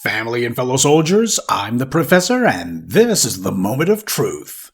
Family and fellow soldiers, I'm the Professor, and this is the Moment of Truth.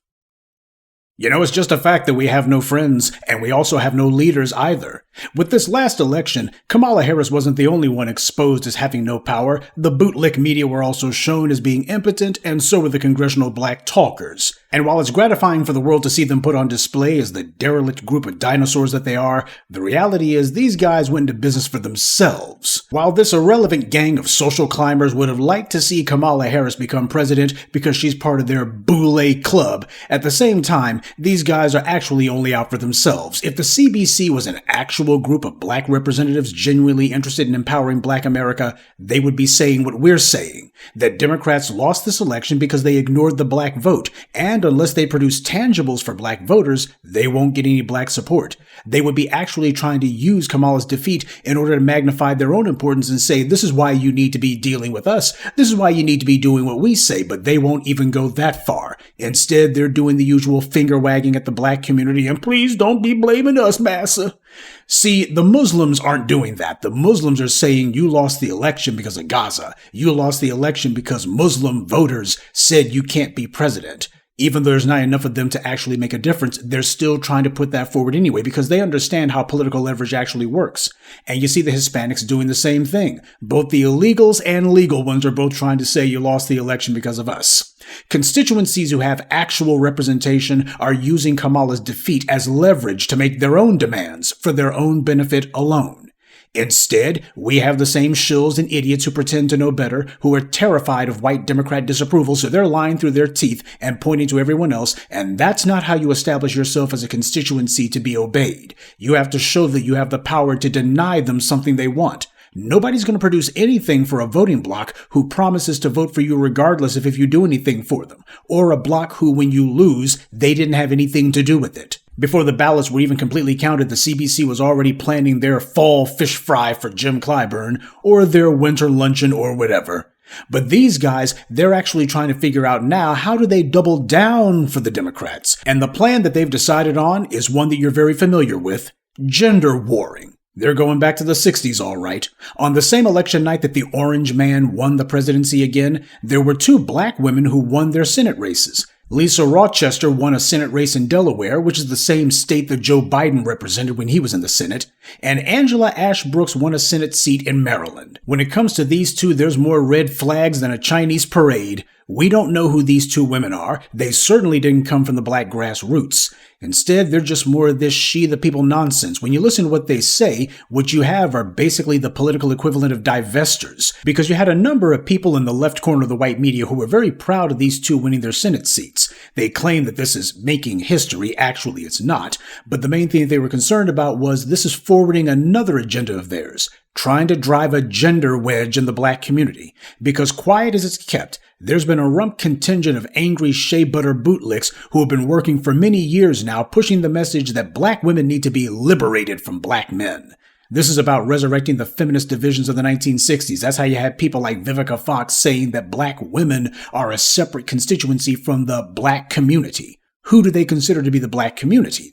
You know, it's just a fact that we have no friends, and we also have no leaders either. With this last election, Kamala Harris wasn't the only one exposed as having no power. The bootlick media were also shown as being impotent, and so were the congressional black talkers. And while it's gratifying for the world to see them put on display as the derelict group of dinosaurs that they are, the reality is these guys went into business for themselves. While this irrelevant gang of social climbers would have liked to see Kamala Harris become president because she's part of their boule club, at the same time, these guys are actually only out for themselves. If the CBC was an actual group of black representatives genuinely interested in empowering black America, they would be saying what we're saying, that Democrats lost this election because they ignored the black vote, and unless they produce tangibles for black voters, they won't get any black support. They would be actually trying to use Kamala's defeat in order to magnify their own importance and say, this is why you need to be dealing with us, this is why you need to be doing what we say, but they won't even go that far. Instead, they're doing the usual finger wagging at the black community, and please don't be blaming us, massa. See, the Muslims aren't doing that. The Muslims are saying you lost the election because of Gaza. You lost the election because Muslim voters said you can't be president. Even though there's not enough of them to actually make a difference, they're still trying to put that forward anyway because they understand how political leverage actually works. And you see the Hispanics doing the same thing. Both the illegals and legal ones are both trying to say you lost the election because of us. Constituencies who have actual representation are using Kamala's defeat as leverage to make their own demands for their own benefit alone. Instead, we have the same shills and idiots who pretend to know better, who are terrified of white Democrat disapproval, so they're lying through their teeth and pointing to everyone else, and that's not how you establish yourself as a constituency to be obeyed. You have to show that you have the power to deny them something they want. Nobody's going to produce anything for a voting bloc who promises to vote for you regardless of if you do anything for them, or a bloc who, when you lose, they didn't have anything to do with it. Before the ballots were even completely counted, the CBC was already planning their fall fish fry for Jim Clyburn, or their winter luncheon or whatever. But these guys, they're actually trying to figure out now how do they double down for the Democrats. And the plan that they've decided on is one that you're very familiar with: gender warring. They're going back to the 60s, all right. On the same election night that the orange man won the presidency again, there were two black women who won their Senate races. Lisa Rochester won a Senate race in Delaware, which is the same state that Joe Biden represented when he was in the Senate, and Angela Ash Brooks won a Senate seat in Maryland. When it comes to these two, there's more red flags than a Chinese parade. We don't know who these two women are. They certainly didn't come from the black grassroots. Instead, they're just more of this she the people nonsense. When you listen to what they say, what you have are basically the political equivalent of divestors, because you had a number of people in the left corner of the white media who were very proud of these two winning their Senate seats. They claim that this is making history. Actually, it's not. But the main thing they were concerned about was this is forwarding another agenda of theirs, trying to drive a gender wedge in the black community. Because quiet as it's kept, there's been a rump contingent of angry shea butter bootlicks who have been working for many years now pushing the message that black women need to be liberated from black men. This is about resurrecting the feminist divisions of the 1960s. That's how you had people like Vivica Fox saying that black women are a separate constituency from the black community. Who do they consider to be the black community?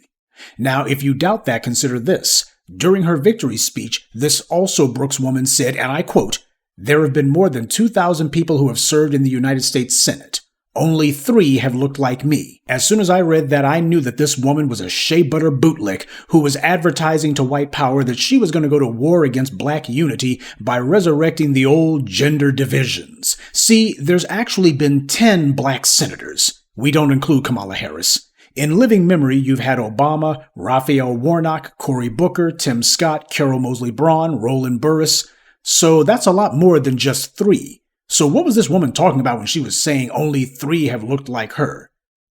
Now, if you doubt that, consider this. During her victory speech, this also Brooks woman said, and I quote, "There have been more than 2,000 people who have served in the United States Senate. Only 3 have looked like me." As soon as I read that, I knew that this woman was a shea butter bootlick who was advertising to white power that she was going to go to war against black unity by resurrecting the old gender divisions. See, there's actually been 10 black senators. We don't include Kamala Harris. In living memory, you've had Obama, Raphael Warnock, Cory Booker, Tim Scott, Carol Moseley Braun, Roland Burris. So that's a lot more than just 3. So what was this woman talking about when she was saying only 3 have looked like her?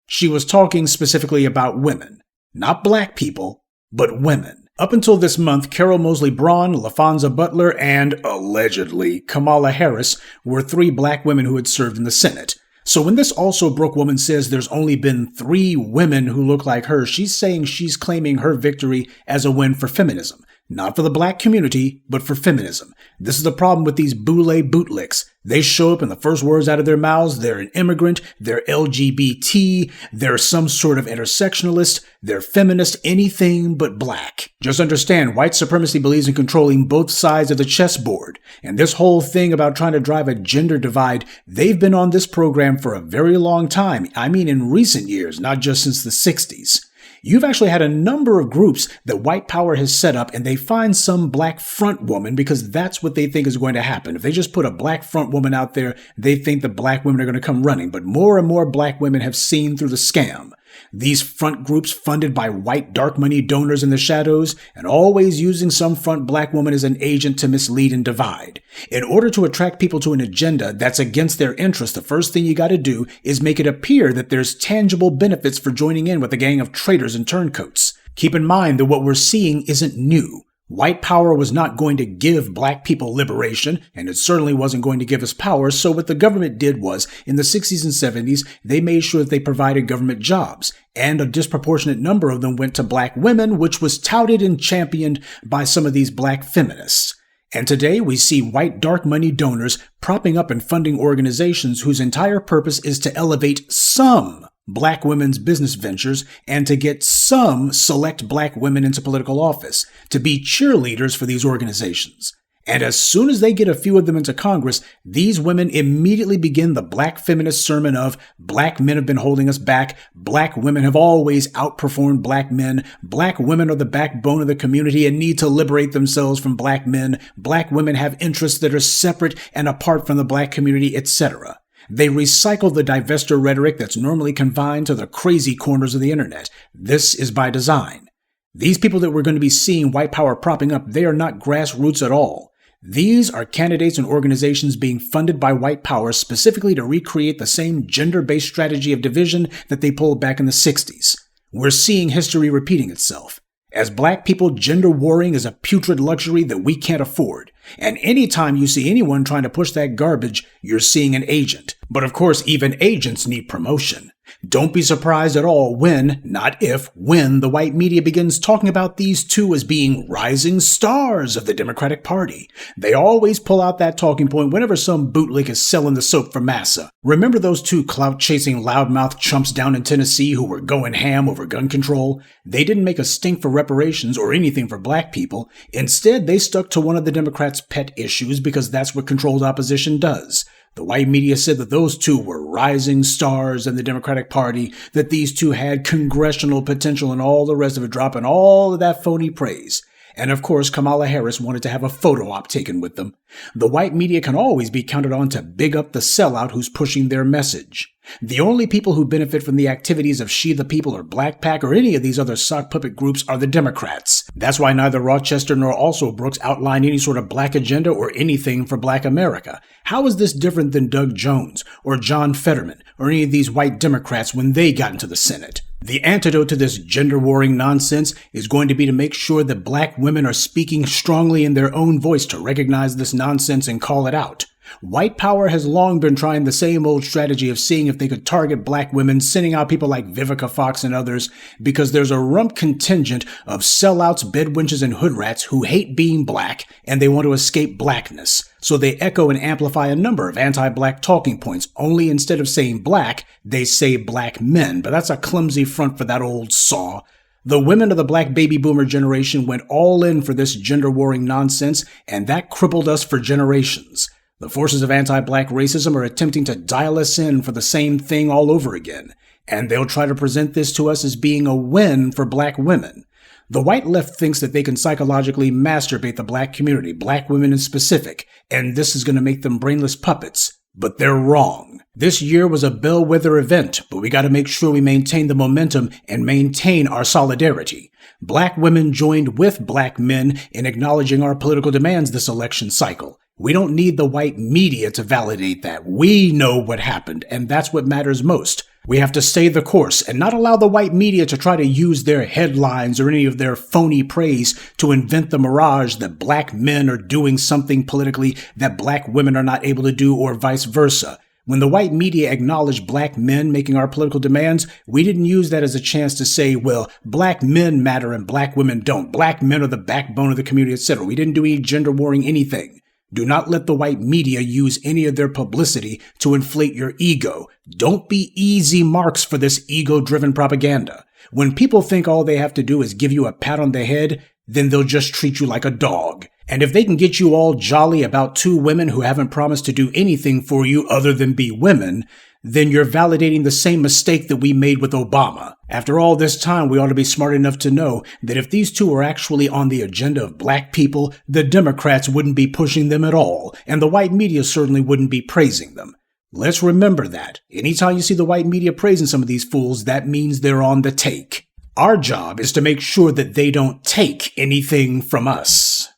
She was talking specifically about women. Not black people, but women. Up until this month, Carol Moseley Braun, LaFonza Butler, and, allegedly, Kamala Harris were 3 black women who had served in the Senate. So when this also broke woman says there's only been 3 women who look like her, she's saying she's claiming her victory as a win for feminism. Not for the black community, but for feminism. This is the problem with these boule bootlicks. They show up and the first words out of their mouths, they're an immigrant, they're LGBT, they're some sort of intersectionalist, they're feminist, anything but black. Just understand, white supremacy believes in controlling both sides of the chessboard. And this whole thing about trying to drive a gender divide, they've been on this program for a very long time. I mean in recent years, not just since the 60s. You've actually had a number of groups that white power has set up, and they find some black front woman because that's what they think is going to happen. If they just put a black front woman out there, they think the black women are going to come running. But more and more black women have seen through the scam. These front groups funded by white dark money donors in the shadows, and always using some front black woman as an agent to mislead and divide. In order to attract people to an agenda that's against their interest, the first thing you got to do is make it appear that there's tangible benefits for joining in with a gang of traitors and turncoats. Keep in mind that what we're seeing isn't new. White power was not going to give black people liberation, and it certainly wasn't going to give us power, so what the government did was, in the 60s and 70s, they made sure that they provided government jobs, and a disproportionate number of them went to black women, which was touted and championed by some of these black feminists. And today we see white dark money donors propping up and funding organizations whose entire purpose is to elevate some black women's business ventures and to get some select black women into political office, to be cheerleaders for these organizations. And as soon as they get a few of them into Congress, these women immediately begin the black feminist sermon of black men have been holding us back, black women have always outperformed black men, black women are the backbone of the community and need to liberate themselves from black men, black women have interests that are separate and apart from the black community, etc. They recycle the divester rhetoric that's normally confined to the crazy corners of the internet. This is by design. These people that we're going to be seeing white power propping up, they are not grassroots at all. These are candidates and organizations being funded by white power specifically to recreate the same gender-based strategy of division that they pulled back in the 60s. We're seeing history repeating itself. As black people, gender warring is a putrid luxury that we can't afford. And anytime you see anyone trying to push that garbage, you're seeing an agent. But of course, even agents need promotion. Don't be surprised at all when, not if, when the white media begins talking about these two as being rising stars of the Democratic Party. They always pull out that talking point whenever some bootlick is selling the soap for massa. Remember those two clout-chasing loudmouth chumps down in Tennessee who were going ham over gun control? They didn't make a stink for reparations or anything for black people. Instead, they stuck to one of the Democrats' pet issues because that's what controlled opposition does. The white media said that those two were rising stars in the Democratic Party, that these two had congressional potential and all the rest of it, dropping all of that phony praise. And of course, Kamala Harris wanted to have a photo op taken with them. The white media can always be counted on to big up the sellout who's pushing their message. The only people who benefit from the activities of She the People or Black PAC or any of these other sock puppet groups are the Democrats. That's why neither Rochester nor also Brooks outline any sort of black agenda or anything for black America. How is this different than Doug Jones or John Fetterman or any of these white Democrats when they got into the Senate? The antidote to this gender-warring nonsense is going to be to make sure that black women are speaking strongly in their own voice to recognize this nonsense and call it out. White power has long been trying the same old strategy of seeing if they could target black women, sending out people like Vivica Fox and others, because there's a rump contingent of sellouts, bedwenches, and hoodrats who hate being black, and they want to escape blackness. So they echo and amplify a number of anti-black talking points, only instead of saying black, they say black men, but that's a clumsy front for that old saw. The women of the black baby boomer generation went all in for this gender-warring nonsense, and that crippled us for generations. The forces of anti-black racism are attempting to dial us in for the same thing all over again, and they'll try to present this to us as being a win for black women. The white left thinks that they can psychologically masturbate the black community, black women in specific, and this is going to make them brainless puppets. But they're wrong. This year was a bellwether event, but we got to make sure we maintain the momentum and maintain our solidarity. Black women joined with black men in acknowledging our political demands this election cycle. We don't need the white media to validate that. We know what happened, and that's what matters most. We have to stay the course and not allow the white media to try to use their headlines or any of their phony praise to invent the mirage that black men are doing something politically that black women are not able to do or vice versa. When the white media acknowledged black men making our political demands, we didn't use that as a chance to say, well, black men matter and black women don't. Black men are the backbone of the community, etc. We didn't do any gender warring anything. Do not let the white media use any of their publicity to inflate your ego. Don't be easy marks for this ego-driven propaganda. When people think all they have to do is give you a pat on the head, then they'll just treat you like a dog. And if they can get you all jolly about two women who haven't promised to do anything for you other than be women, then you're validating the same mistake that we made with Obama. After all this time, we ought to be smart enough to know that if these two were actually on the agenda of black people, the Democrats wouldn't be pushing them at all, and the white media certainly wouldn't be praising them. Let's remember that. Anytime you see the white media praising some of these fools, that means they're on the take. Our job is to make sure that they don't take anything from us.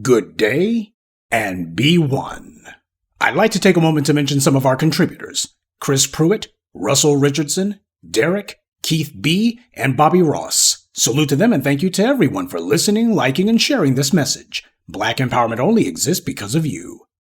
Good day, and be one. I'd like to take a moment to mention some of our contributors: Chris Pruitt, Russell Richardson, Derek, Keith B., and Bobby Ross. Salute to them and thank you to everyone for listening, liking, and sharing this message. Black empowerment only exists because of you.